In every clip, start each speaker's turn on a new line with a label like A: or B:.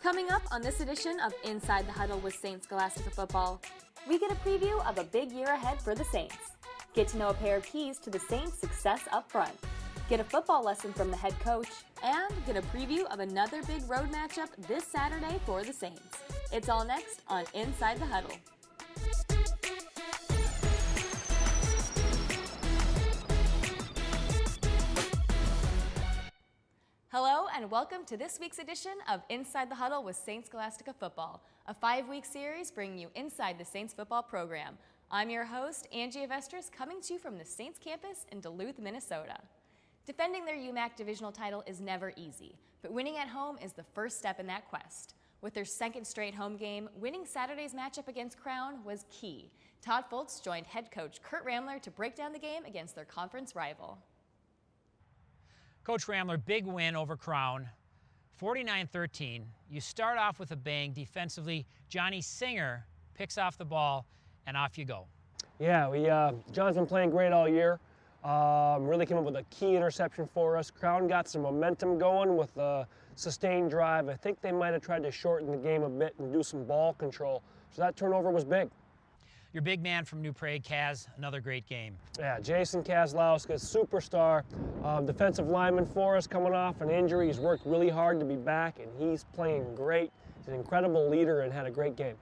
A: Coming up on this edition of Inside the Huddle with Saints Scholastica Football, we get a preview of a big year ahead for the Saints. Get to know a pair of keys to the Saints' success up front. Get a football lesson from the head coach, and get a preview of another big road matchup this Saturday for the Saints. It's all next on Inside the Huddle. Hello and welcome to this week's edition of Inside the Huddle with Saints Scholastica Football, a 5-week series bringing you inside the Saints football program. I'm your host, Angie Avestris, coming to you from the Saints campus in Duluth, Minnesota. Defending their UMAC divisional title is never easy, but winning at home is the first step in that quest. With their second straight home game, winning Saturday's matchup against Crown was key. Todd Foltz joined head coach Kurt Ramler to break down the game against their conference rival.
B: Coach Ramler, big win over Crown, 49-13. You start off with a bang defensively. Johnny Singer picks off the ball, and off you go.
C: Yeah, John's been playing great all year. Really came up with a key interception for us. Crown got some momentum going with a sustained drive. I think they might have tried to shorten the game a bit and do some ball control. So that turnover was big.
B: Your big man from New Prague, Kaz, another great game.
C: Yeah, Jason Kazlowska, superstar defensive lineman for us, coming off an injury. He's worked really hard to be back, and he's playing great. He's an incredible leader and had a great game.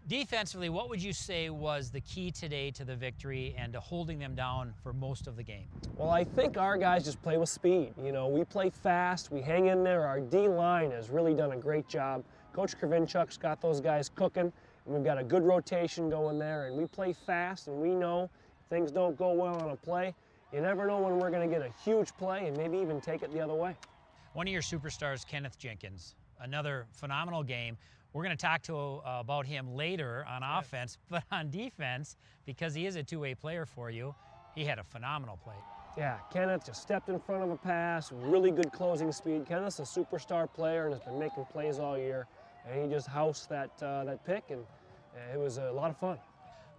B: Defensively, what would you say was the key today to the victory and to holding them down for most of the game?
C: Well, I think our guys just play with speed. You know, we play fast, we hang in there. Our D-line has really done a great job. Coach Kravinchuk's got those guys cooking, and we've got a good rotation going there, and we play fast, and we know if things don't go well on a play, you never know when we're going to get a huge play and maybe even take it the other way.
B: One of your superstars, Kenneth Jenkins, another phenomenal game. We're going to talk about him later on offense, but on defense, because he is a two-way player for you, he had a phenomenal play.
C: Yeah, Kenneth just stepped in front of a pass, really good closing speed. Kenneth's a superstar player and has been making plays all year, and he just housed that pick, and it was a lot of fun.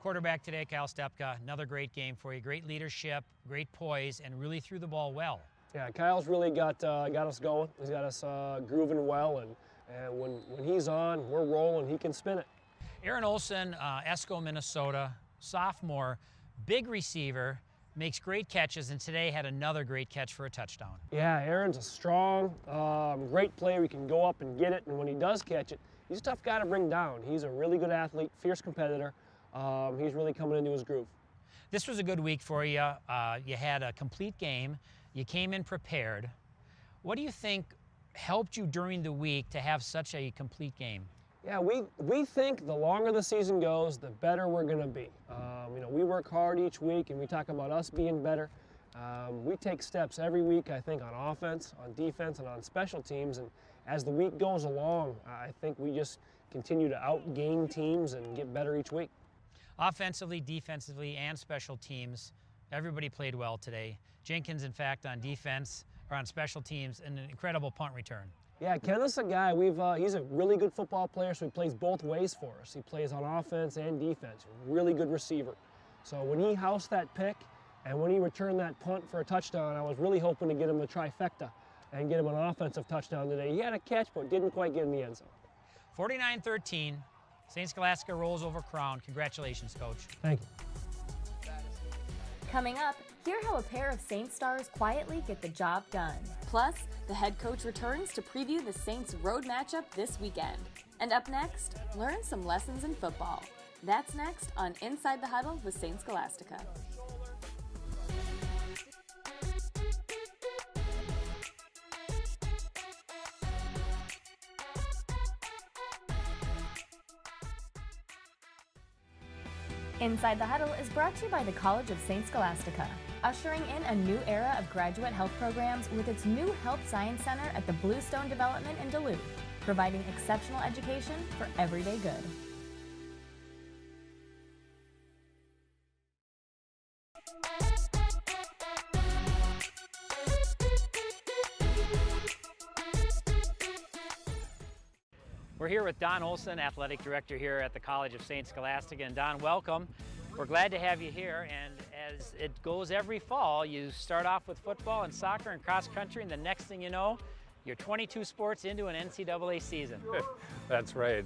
B: Quarterback today, Kyle Stepka, another great game for you. Great leadership, great poise, and really threw the ball well.
C: Yeah, Kyle's really got us going. He's got us grooving well, and when he's on, we're rolling. He can spin it.
B: Aaron Olson, Esco, Minnesota, sophomore, big receiver, makes great catches, and today had another great catch for a touchdown.
C: Yeah, Aaron's a strong, great player. He can go up and get it, and when he does catch it, he's a tough guy to bring down. He's a really good athlete, fierce competitor. He's really coming into his groove.
B: This was a good week for you. You had a complete game. You came in prepared. What do you think helped you during the week to have such a complete game?
C: Yeah, we think the longer the season goes, the better we're going to be. You know, we work hard each week, and we talk about us being better. We take steps every week, I think, on offense, on defense, and on special teams. And as the week goes along, I think we just continue to outgain teams and get better each week.
B: Offensively, defensively, and special teams, everybody played well today. Jenkins, in fact, on defense, or on special teams, and an incredible punt return.
C: Yeah, Kenneth's a guy, he's a really good football player, so he plays both ways for us. He plays on offense and defense, really good receiver. So when he housed that pick, and when he returned that punt for a touchdown, I was really hoping to get him the trifecta and get him an offensive touchdown today. He had a catch, but didn't quite get in the end zone.
B: 49-13, St. Scholastica rolls over Crown. Congratulations, Coach.
C: Thank you.
A: Coming up, hear how a pair of Saints stars quietly get the job done. Plus, the head coach returns to preview the Saints road matchup this weekend. And up next, learn some lessons in football. That's next on Inside the Huddle with Saints Scholastica. Inside the Huddle is brought to you by the College of Saints Scholastica, ushering in a new era of graduate health programs with its new Health Science Center at the Bluestone Development in Duluth, providing exceptional education for everyday good.
B: We're here with Don Olson, Athletic Director here at the College of Saints Scholastica. And Don, welcome. We're glad to have you here. And as it goes every fall, you start off with football and soccer and cross country, and the next thing you know, You're 22 sports into an NCAA season.
D: That's right.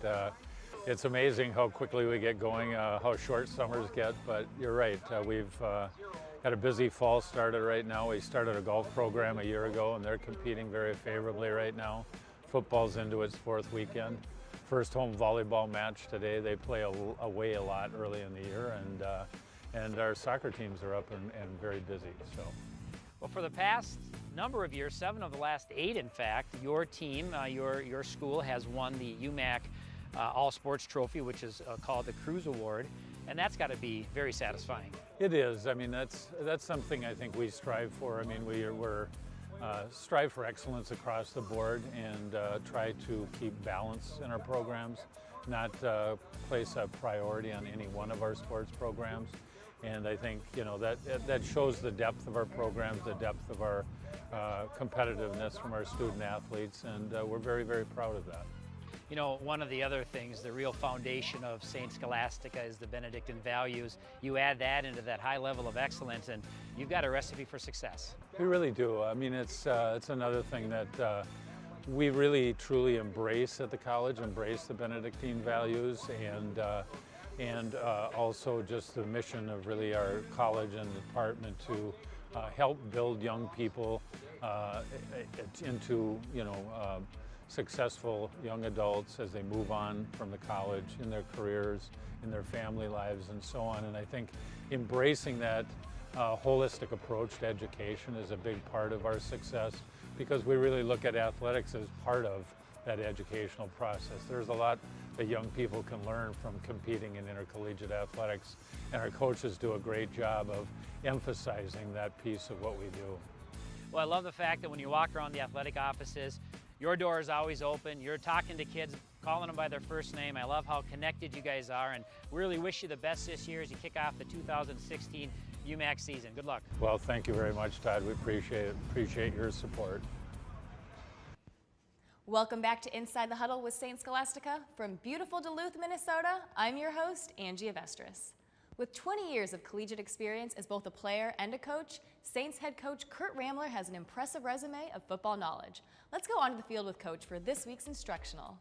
D: It's amazing how quickly we get going, how short summers get, but you're right. We've got a busy fall started right now. We started a golf program a year ago, and they're competing very favorably right now. Football's into its 4th weekend. First home volleyball match today. They play away a lot early in the year, and our soccer teams are up and very busy. So,
B: well, for the past number of years, 7 of the last 8, in fact, your team, your school has won the UMAC All Sports Trophy, which is called the Cruz Award, and that's got to be very satisfying.
D: It is. I mean, that's something I think we strive for. I mean, we're strive for excellence across the board and try to keep balance in our programs, not place a priority on any one of our sports programs. And I think, you know, that shows the depth of our programs, the depth of our competitiveness from our student athletes, and we're very, very proud of that.
B: You know, one of the other things, the real foundation of St. Scholastica is the Benedictine values. You add that into that high level of excellence, and you've got a recipe for success.
D: We really do. I mean, it's another thing that we really truly embrace at the college, embrace the Benedictine values, and also just the mission of really our college and department to help build young people into, you know, successful young adults as they move on from the college in their careers, in their family lives, and so on. And I think embracing that holistic approach to education is a big part of our success, because we really look at athletics as part of that educational process. There's a lot that young people can learn from competing in intercollegiate athletics, and our coaches do a great job of emphasizing that piece of what we do.
B: Well, I love the fact that when you walk around the athletic offices, your door is always open. You're talking to kids, calling them by their first name. I love how connected you guys are, and we really wish you the best this year as you kick off the 2016 UMAC season. Good luck.
D: Well, thank you very much, Todd. We appreciate it. Appreciate your support.
A: Welcome back to Inside the Huddle with St. Scholastica. From beautiful Duluth, Minnesota, I'm your host, Angie Avestris. With 20 years of collegiate experience as both a player and a coach, Saints head coach Kurt Ramler has an impressive resume of football knowledge. Let's go onto the field with Coach for this week's instructional.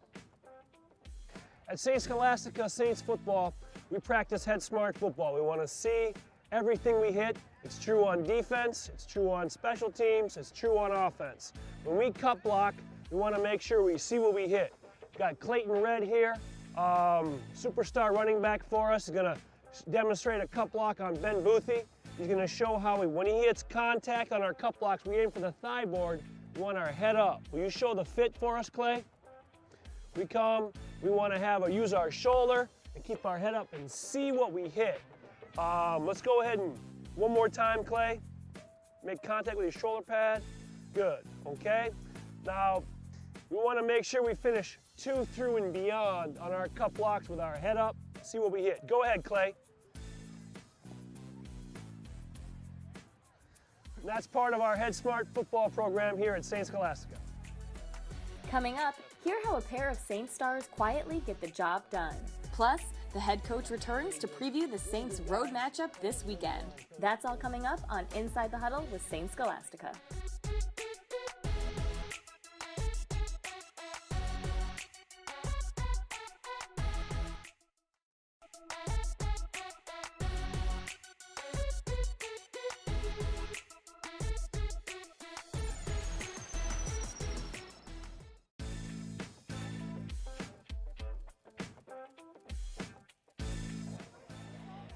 C: At St. Scholastica Saints football, we practice head smart football. We want to see everything we hit. It's true on defense, it's true on special teams, it's true on offense. When we cut block, we want to make sure we see what we hit. Got Clayton Red here, superstar running back for us. He's going to demonstrate a cut block on Ben Boothie. He's going to show how when he hits contact on our cut blocks, we aim for the thigh board. We want our head up. Will you show the fit for us, Clay? We come, we want to use our shoulder and keep our head up and see what we hit. Let's go ahead and one more time, Clay. Make contact with your shoulder pad. Good, okay? Now, we want to make sure we finish 2 through and beyond on our cut blocks with our head up. See what we hit. Go ahead, Clay. That's part of our Head Smart football program here at St. Scholastica.
A: Coming up, hear how a pair of Saints stars quietly get the job done. Plus, the head coach returns to preview the Saints road matchup this weekend. That's all coming up on Inside the Huddle with St. Scholastica.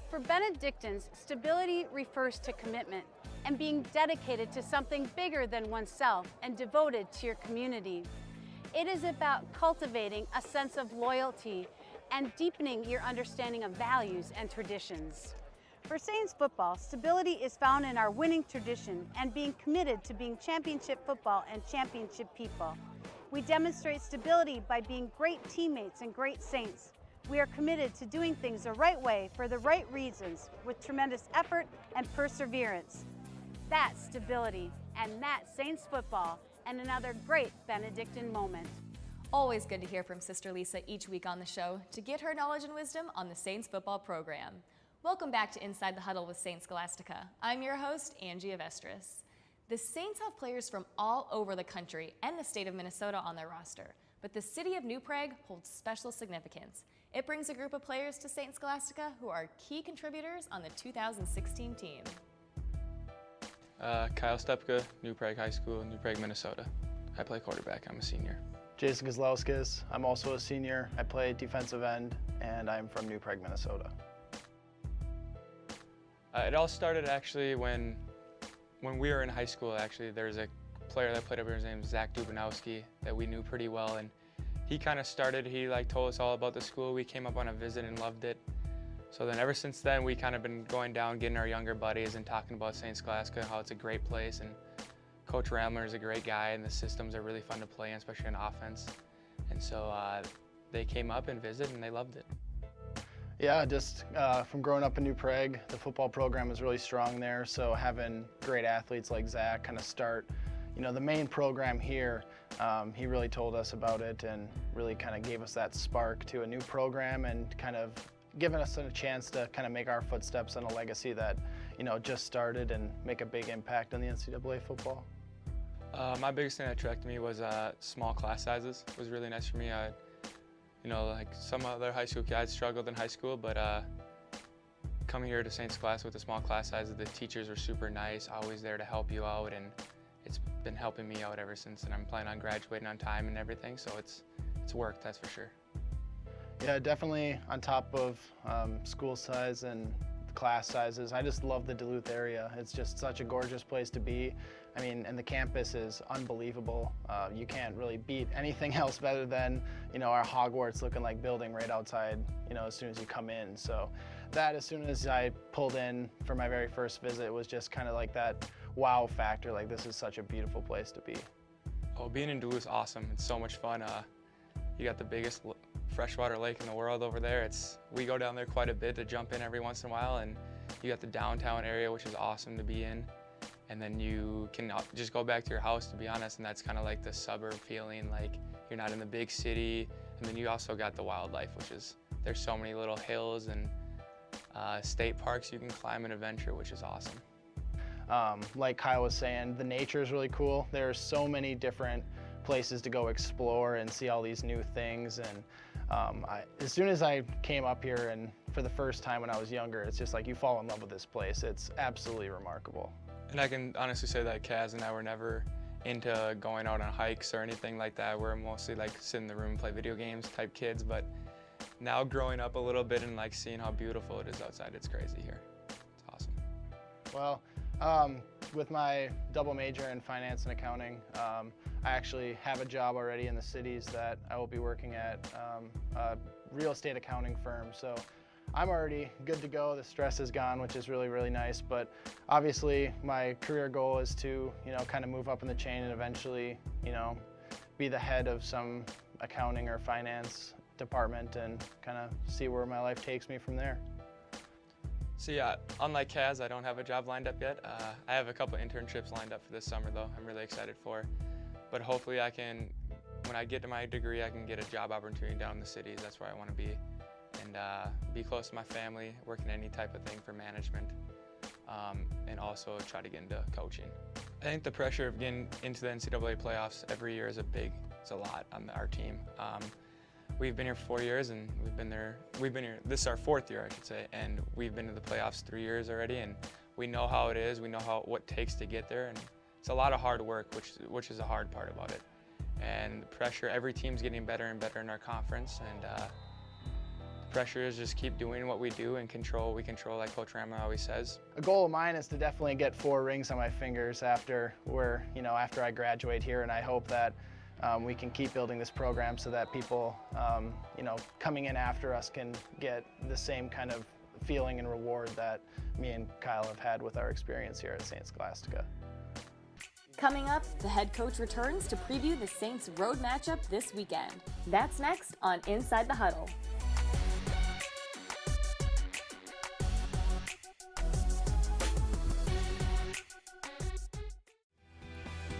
E: For Benedictines, stability refers to commitment and being dedicated to something bigger than oneself and devoted to your community. It is about cultivating a sense of loyalty and deepening your understanding of values and traditions. For Saints football, stability is found in our winning tradition and being committed to being championship football and championship people. We demonstrate stability by being great teammates and great Saints. We are committed to doing things the right way for the right reasons with tremendous effort and perseverance. That's stability, and that's Saints football, and another great Benedictine moment.
A: Always good to hear from Sister Lisa each week on the show to get her knowledge and wisdom on the Saints football program. Welcome back to Inside the Huddle with St. Scholastica. I'm your host, Angie Avestris. The Saints have players from all over the country and the state of Minnesota on their roster, but the city of New Prague holds special significance. It brings a group of players to St. Scholastica who are key contributors on the 2016 team.
F: Kyle Stepka, New Prague High School, New Prague, Minnesota. I play quarterback. I'm a senior.
G: Jason Kozlowskis. I'm also a senior. I play defensive end, and I'm from New Prague, Minnesota.
F: It all started actually when we were in high school. Actually, there's a player that played over his name, Zach Dubinowski, that we knew pretty well, and he kind of started. He told us all about the school. We came up on a visit and loved it. So then ever since then, we kind of been going down, getting our younger buddies and talking about St. Scholastica, how it's a great place, and Coach Ramler is a great guy, and the systems are really fun to play in, especially in offense. And so they came up and visited, and they loved it.
G: Yeah, just from growing up in New Prague, the football program is really strong there. So having great athletes like Zach kind of start, the main program here, he really told us about it and really kind of gave us that spark to a new program and kind of given us a chance to kind of make our footsteps on a legacy that, just started and make a big impact on the NCAA football.
F: My biggest thing that attracted me was small class sizes. It was really nice for me. Like some other high school kids struggled in high school, but coming here to St. Scholastica with the small class sizes, the teachers were super nice, always there to help you out, and it's been helping me out ever since, and I'm planning on graduating on time and everything, so it's worked, that's for sure.
G: Yeah, definitely on top of school size and class sizes. I just love the Duluth area. It's just such a gorgeous place to be. I mean, and the campus is unbelievable. You can't really beat anything else better than, our Hogwarts looking like building right outside, as soon as you come in. So that, as soon as I pulled in for my very first visit, it was just kind of like that wow factor, like this is such a beautiful place to be.
F: Oh, being in Duluth is awesome. It's so much fun. You got the biggest freshwater lake in the world over there. We go down there quite a bit to jump in every once in a while, and you got the downtown area, which is awesome to be in. And then you can just go back to your house, to be honest, and that's kind of like the suburb feeling, like you're not in the big city. And then you also got the wildlife, which is, there's so many little hills and state parks you can climb and adventure, which is awesome.
G: Like Kyle was saying, the nature is really cool. There's so many different places to go explore and see all these new things. And as soon as I came up here, and for the first time when I was younger, it's just like you fall in love with this place. It's absolutely remarkable.
F: And I can honestly say that Kaz and I were never into going out on hikes or anything like that. We're mostly like sit in the room and play video games type kids, but now growing up a little bit and like seeing how beautiful it is outside, it's crazy here. It's awesome.
G: Well, with my double major in finance and accounting, I actually have a job already in the cities that I will be working at, a real estate accounting firm. So I'm already good to go. The stress is gone, which is really, really nice. But obviously my career goal is to, kind of move up in the chain and eventually, be the head of some accounting or finance department and kind of see where my life takes me from there.
F: So yeah, unlike Kaz, I don't have a job lined up yet. I have a couple internships lined up for this summer though, I'm really excited for. But hopefully I can, when I get to my degree, I can get a job opportunity down in the cities. That's where I want to be. And be close to my family, working any type of thing for management, and also try to get into coaching. I think the pressure of getting into the NCAA playoffs every year is it's a lot on our team. We've been here for 4 years, and we've been here, this is our 4th year, I should say, and we've been to the playoffs 3 years already, and we know how it is, we know what it takes to get there, and it's a lot of hard work, which is the hard part about it. And the pressure, every team's getting better and better in our conference, and the pressure is just keep doing what we do and control what we control, like Coach Ramler always says.
G: A goal of mine is to definitely get 4 rings on my fingers after after I graduate here, and I hope that we can keep building this program so that people, coming in after us can get the same kind of feeling and reward that me and Kyle have had with our experience here at St. Scholastica.
A: Coming up, the head coach returns to preview the Saints' road matchup this weekend. That's next on Inside the Huddle.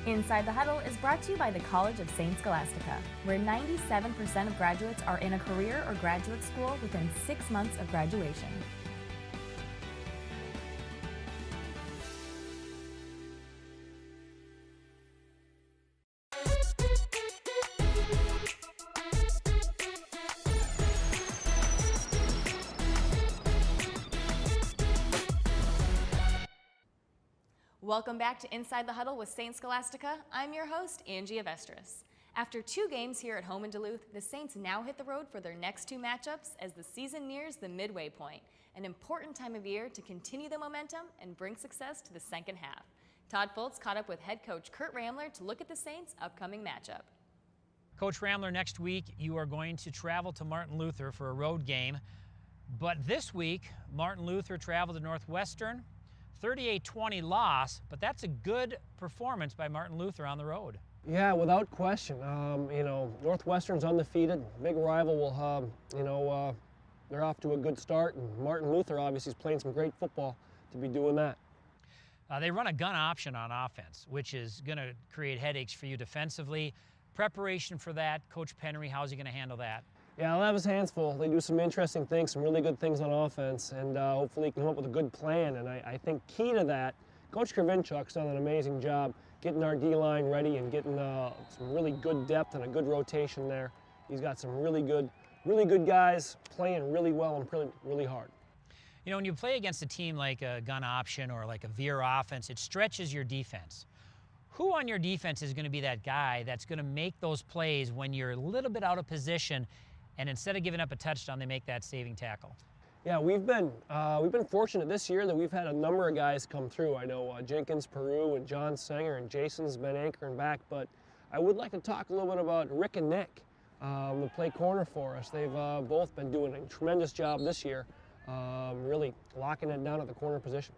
A: Inside the Huddle is brought to you by the College of St. Scholastica, where 97% of graduates are in a career or graduate school within 6 months of graduation. Welcome back to Inside the Huddle with Saints Scholastica. I'm your host, Angie Avestris. After 2 games here at home in Duluth, the Saints now hit the road for their next 2 matchups as the season nears the midway point, an important time of year to continue the momentum and bring success to the second half. Todd Foltz caught up with head coach Kurt Ramler to look at the Saints' upcoming matchup.
B: Coach Ramler, next week you are going to travel to Martin Luther for a road game, but this week Martin Luther traveled to Northwestern. 38-20 loss, but that's a good performance by Martin Luther on the road.
C: Yeah, without question. Northwestern's undefeated. Big rival will, they're off to a good start, and Martin Luther obviously is playing some great football to be doing that.
B: They run a gun option on offense, which is going to create headaches for you defensively. Preparation for that, Coach Penry, how's he going to handle that?
C: Yeah, he'll have his hands full. They do some interesting things, some really good things on offense, and hopefully he can come up with a good plan. And I think key to that, Coach Kravinchuk's done an amazing job getting our D-line ready and getting some really good depth and a good rotation there. He's got some really good guys playing really well and really hard.
B: You know, when you play against a team like a gun option or like a veer offense, it stretches your defense. Who on your defense is going to be that guy that's going to make those plays when you're a little bit out of position, and instead of giving up a touchdown, they make that saving tackle?
C: Yeah, we've been fortunate this year that we've had a number of guys come through. I know Jenkins, Peru, and John Sanger, and Jason's been anchoring back, but I would like to talk a little bit about Rick and Nick, who play corner for us. They've both been doing a tremendous job this year, really locking it down at the corner position.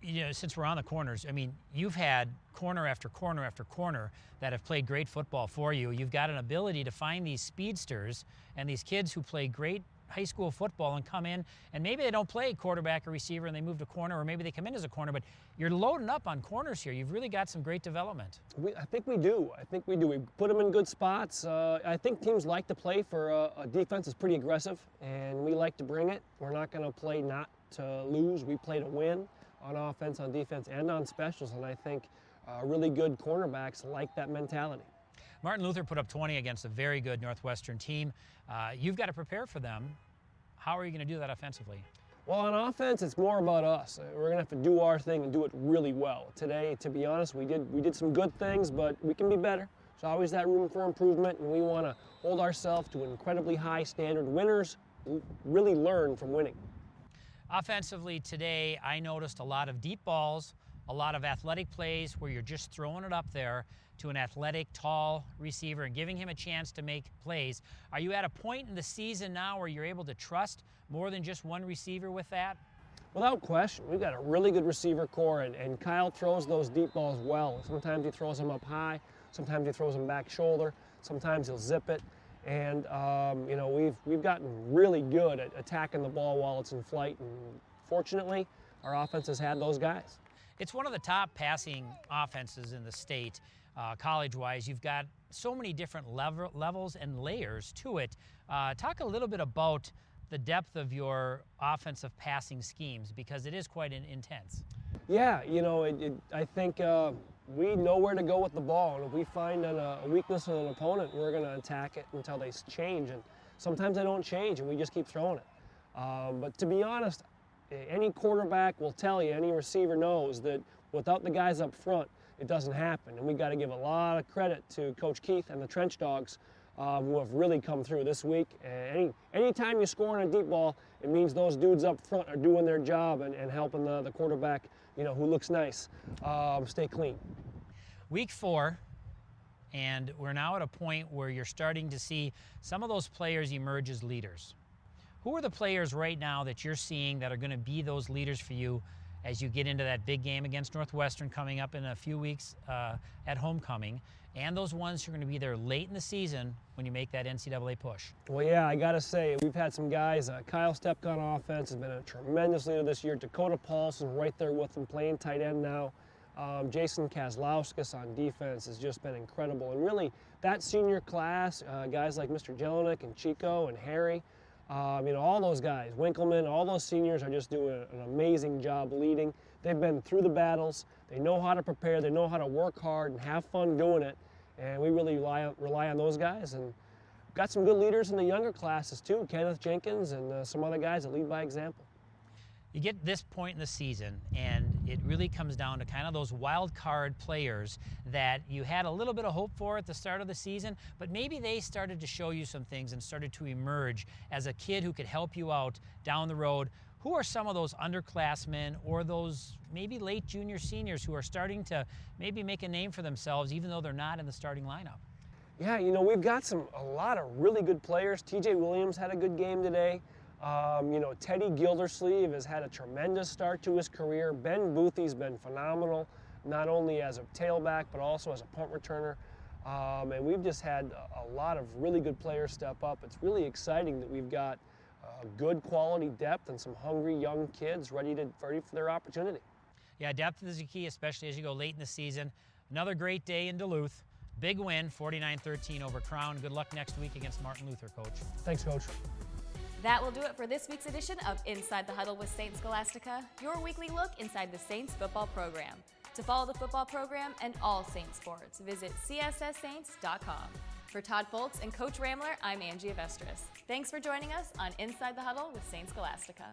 B: You know, since we're on the corners, I mean, you've had corner after corner after corner that have played great football for you. You've got an ability to find these speedsters and these kids who play great high school football and come in, and maybe they don't play quarterback or receiver and they move to corner, or maybe they come in as a corner, but you're loading up on corners here. You've really got some great development.
C: I think we do. We put them in good spots. I think teams like to play for a defense that's pretty aggressive, and we like to bring it. We're not going to play not to lose. We play to win on offense, on defense, and on specials, and I think really good cornerbacks like that mentality.
B: Martin Luther put up 20 against a very good Northwestern team. You've got to prepare for them. How are you going to do that offensively?
C: Well, on offense, it's more about us. We're going to have to do our thing and do it really well. Today, to be honest, we did some good things, but we can be better. There's always that room for improvement, and we want to hold ourselves to an incredibly high standard. Winners really learn from winning.
B: Offensively today, I noticed a lot of deep balls, a lot of athletic plays where you're just throwing it up there to an athletic, tall receiver and giving him a chance to make plays. Are you at a point in the season now where you're able to trust more than just one receiver with that?
C: Without question. We've got a really good receiver core, and Kyle throws those deep balls well. Sometimes he throws them up high, sometimes he throws them back shoulder, sometimes he'll zip it. And we've gotten really good at attacking the ball while it's in flight, and fortunately, our offense has had those guys.
B: It's one of the top passing offenses in the state, college-wise. You've got so many different levels and layers to it. Talk a little bit about the depth of your offensive passing schemes, because it is quite intense.
C: Yeah, I think we know where to go with the ball, and if we find a weakness in an opponent, we're going to attack it until they change, and sometimes they don't change, and we just keep throwing it. But to be honest, any quarterback will tell you, any receiver knows that without the guys up front, it doesn't happen, and we've got to give a lot of credit to Coach Keith and the Trench Dogs who have really come through this week. Anytime you score on a deep ball, it means those dudes up front are doing their job and helping the quarterback, who looks nice, stay clean.
B: Week 4, and we're now at a point where you're starting to see some of those players emerge as leaders. Who are the players right now that you're seeing that are going to be those leaders for you as you get into that big game against Northwestern coming up in a few weeks at homecoming, and those ones who are going to be there late in the season when you make that NCAA push? Well,
C: yeah, I got to say, we've had some guys. Kyle Stepka on offense has been a tremendous leader this year. Dakota Paulson right there with him, playing tight end now. Jason Kazlauskas on defense has just been incredible. And really, that senior class, guys like Mr. Jelinek and Chico and Harry, all those guys, Winkleman, all those seniors are just doing an amazing job leading. They've been through the battles. They know how to prepare. They know how to work hard and have fun doing it. And we really rely on those guys. And got some good leaders in the younger classes too, Kenneth Jenkins and some other guys that lead by example.
B: You get this point in the season, and it really comes down to kind of those wild card players that you had a little bit of hope for at the start of the season, but maybe they started to show you some things and started to emerge as a kid who could help you out down the road. Who are some of those underclassmen or those maybe late junior seniors who are starting to maybe make a name for themselves even though they're not in the starting lineup?
C: Yeah, you know, we've got a lot of really good players. TJ Williams had a good game today. You know, Teddy Gildersleeve has had a tremendous start to his career. Ben Boothie's been phenomenal, not only as a tailback, but also as a punt returner. And we've just had a lot of really good players step up. It's really exciting that we've got good quality depth and some hungry young kids ready for their opportunity.
B: Yeah, depth is the key, especially as you go late in the season. Another great day in Duluth. Big win, 49-13 over Crown. Good luck next week against Martin Luther, Coach.
C: Thanks, Coach.
A: That will do it for this week's edition of Inside the Huddle with Saints Scholastica, your weekly look inside the Saints football program. To follow the football program and all Saints sports, visit csssaints.com. For Todd Foltz and Coach Ramler, I'm Angie Avestris. Thanks for joining us on Inside the Huddle with Saints Scholastica.